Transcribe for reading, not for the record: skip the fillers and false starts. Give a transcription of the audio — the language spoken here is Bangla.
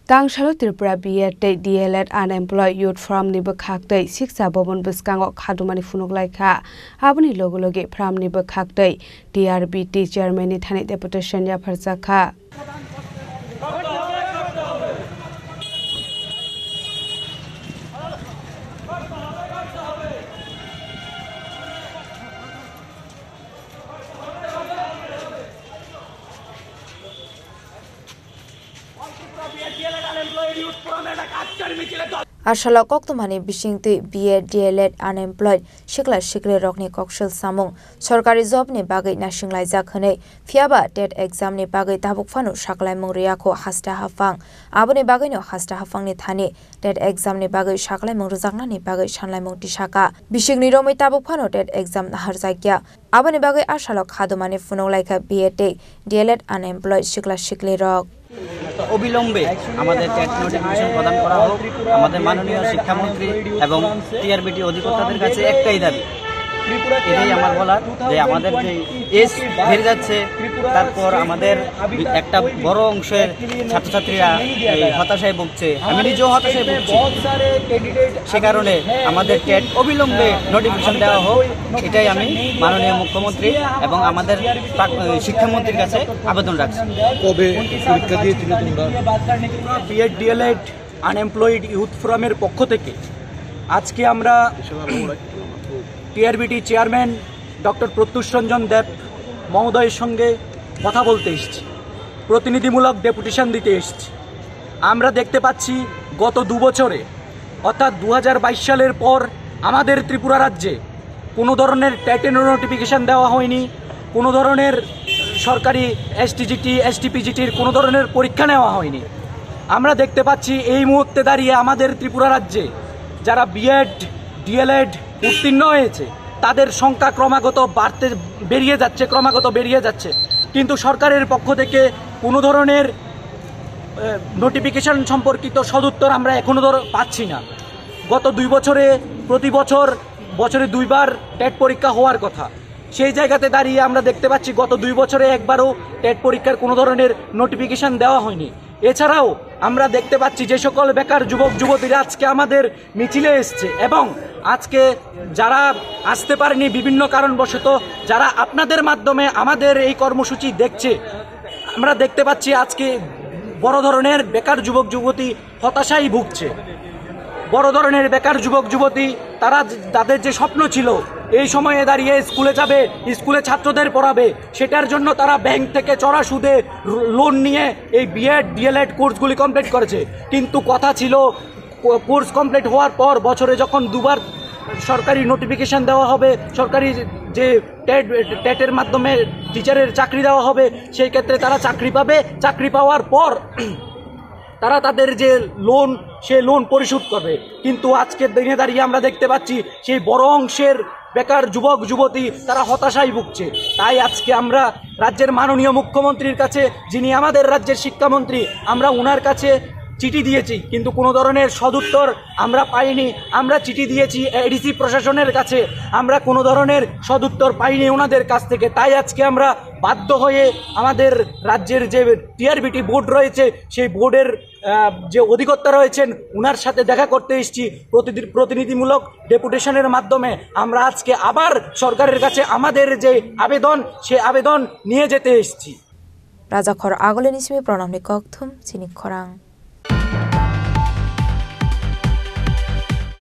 Tangshalo Tripura BEd DLEd Unemployed Youth Forum ni bokhaktei siksa bobon biskango khadumani funuklai kha aboni logologe from ni bokhaktei TRBT chairman ni thani deputation ya pharsa kha Arshala koktumani bisingti BEd DLEd Unemployed shikla shikle rokni kokshel samung sorkari job ni bagai nasinglai jakhane fiaba TET exam ni bagai tabuk fanu shaklai mungriya ko hasta hafang aboni bagai no hasta hafang ni thani TET exam ni bagai shaklai mung rujakna ni bagai sanlai mung tisaka bisingni romai tabuk fanu TET exam nahar jakya aboni bagai arshala khadumani funonglaika BEd DLEd Unemployed shikla shikle rok অবিলম্বে আমাদের টেট নোটিফিকেশন প্রদান করা হোক আমাদের মাননীয় শিক্ষামন্ত্রী এবং টিআরবিটি অধিকর্তাদের কাছে একটাই দাবি এটাই আমার বলার যে আমাদের যে এজ বেড়ে যাচ্ছে তারপর আমাদের একটা বড় অংশের ছাত্রছাত্রীরা হতাশায় ভুগছে আমি নিজেও হতাশায় ভুগছি সে কারণে আমাদের টেট অবিলম্বে নোটিফিকেশন দেওয়া হোক এটাই আমি মাননীয় মুখ্যমন্ত্রী এবং আমাদের শিক্ষামন্ত্রীর কাছে আবেদন রাখছি। কবে পরীক্ষা দিয়েছিল তোমরা? BEd DLEd আনএমপ্লয়েড ইউথ ফোরামের পক্ষ থেকে আজকে আমরা TRBT chairman doctor Pratyush Ranjan Deb মহোদয়ের সঙ্গে কথা বলতে এসেছি, প্রতিনিধিমূলক ডেপুটেশন দিতে এসেছি। আমরা দেখতে পাচ্ছি গত 2 বছরে অর্থাৎ 2022 সালের পর আমাদের ত্রিপুরা রাজ্যে কোনো ধরনের টেটের নোটিফিকেশান দেওয়া হয়নি, কোনো ধরনের সরকারি STGT STPGTর কোনো ধরনের পরীক্ষা নেওয়া হয়নি। আমরা দেখতে পাচ্ছি এই মুহূর্তে দাঁড়িয়ে আমাদের ত্রিপুরা রাজ্যে যারা BEd DLEd উত্তীর্ণ হয়েছে তাদের সংখ্যা ক্রমাগত বেরিয়ে যাচ্ছে কিন্তু সরকারের পক্ষ থেকে কোনো ধরনের নোটিফিকেশন সম্পর্কিত সদুত্তর আমরা এখনো পাচ্ছি না। গত 2 বছরে প্রতি বছরে 2 বার টেট পরীক্ষা হওয়ার কথা, সেই জায়গাতে দাঁড়িয়ে আমরা দেখতে পাচ্ছি গত 2 বছরে একবারও টেট পরীক্ষার কোনো ধরনের নোটিফিকেশন দেওয়া হয়নি। এছাড়াও আমরা দেখতে পাচ্ছি যে সকল বেকার যুবক যুবতীরা আজকে আমাদের মিছিলে এসছে এবং আজকে যারা আসতে পারেনি বিভিন্ন কারণবশত যারা আপনাদের মাধ্যমে আমাদের এই কর্মসূচি দেখছে, আমরা দেখতে পাচ্ছি আজকে বড় ধরনের বেকার যুবক যুবতী হতাশায় ভুগছে। বড় ধরনের বেকার যুবক যুবতী তাদের যে স্বপ্ন ছিল এই সময়ে দাঁড়িয়ে স্কুলে যাবে, স্কুলে ছাত্রদের পড়াবে, সেটার জন্য তারা ব্যাংক থেকে চড়া সুদে লোন নিয়ে এই BEd DLEd কোর্সগুলি কমপ্লিট করেছে। কিন্তু কথা ছিল কোর্স কমপ্লিট হওয়ার পর বছরে যখন 2 বার সরকারি নোটিফিকেশন দেওয়া হবে, সরকারি যে টেটের মাধ্যমে টিচারের চাকরি দেওয়া হবে, সেই ক্ষেত্রে তারা চাকরি পাবে, চাকরি পাওয়ার পর তারা তাদের যে লোন সে লোন পরিশোধ করবে। কিন্তু আজকের দিনে দাঁড়িয়ে আমরা দেখতে পাচ্ছি সেই বড় অংশের বেকার যুবক যুবতী তারা হতাশায় ভুগছে। তাই আজকে আমরা রাজ্যের মাননীয় মুখ্যমন্ত্রীর কাছে, যিনি আমাদের রাজ্যের শিক্ষামন্ত্রী, আমরা ওনার কাছে চিঠি দিয়েছি কিন্তু কোনো ধরনের সদুত্তর আমরা পাইনি। আমরা চিঠি দিয়েছি ADC প্রশাসনের কাছে, আমরা কোনো ধরনের সদুত্তর পাইনি ওনাদের কাছ থেকে। তাই আজকে আমরা বাধ্য হয়ে আমাদের রাজ্যের যে TRBT বোর্ড রয়েছে সেই বোর্ডের যে অধিকর্তা রয়েছেন ওনার সাথে দেখা করতে এসেছি প্রতিনিধিমূলক ডেপুটেশনের মাধ্যমে। আমরা আজকে আবার সরকারের কাছে আমাদের যে আবেদন সে আবেদন নিয়ে যেতে এসেছি। রাজাখর আগলে নিসমি প্রণামনি ককথুম চিনি খরাং।